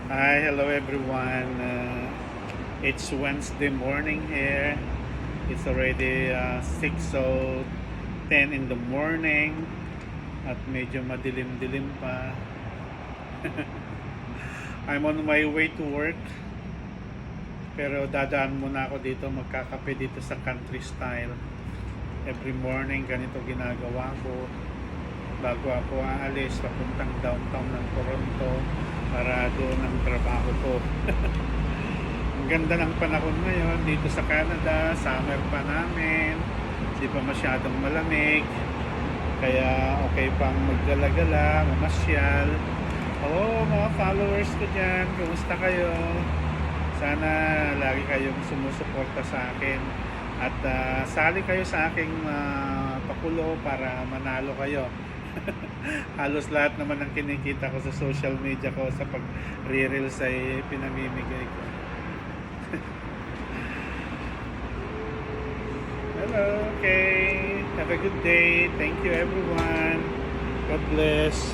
Hi, hello everyone. It's Wednesday morning here. It's already 6:10 in the morning at medyo madilim-dilim pa. I'm on my way to work pero dadaan muna ako dito, magkakape dito sa country style. Every morning ganito ginagawa ko bago ako aalis papuntang downtown ng Toronto para doon ang trabaho ko. Ang ganda ng panahon ngayon dito sa Canada, summer pa namin, di pa masyadong malamig, kaya okay pang maggala-gala, mamasyal. Hello mga followers ko dyan, kumusta kayo? Sana lagi kayong sumusuporta sa akin at sali kayo sa aking pakulo para manalo kayo. Halos lahat naman ng kinikita ko sa social media ko sa pag-reels ay pinamimigay ko. Hello, okay. Have a good day. Thank you everyone. God bless.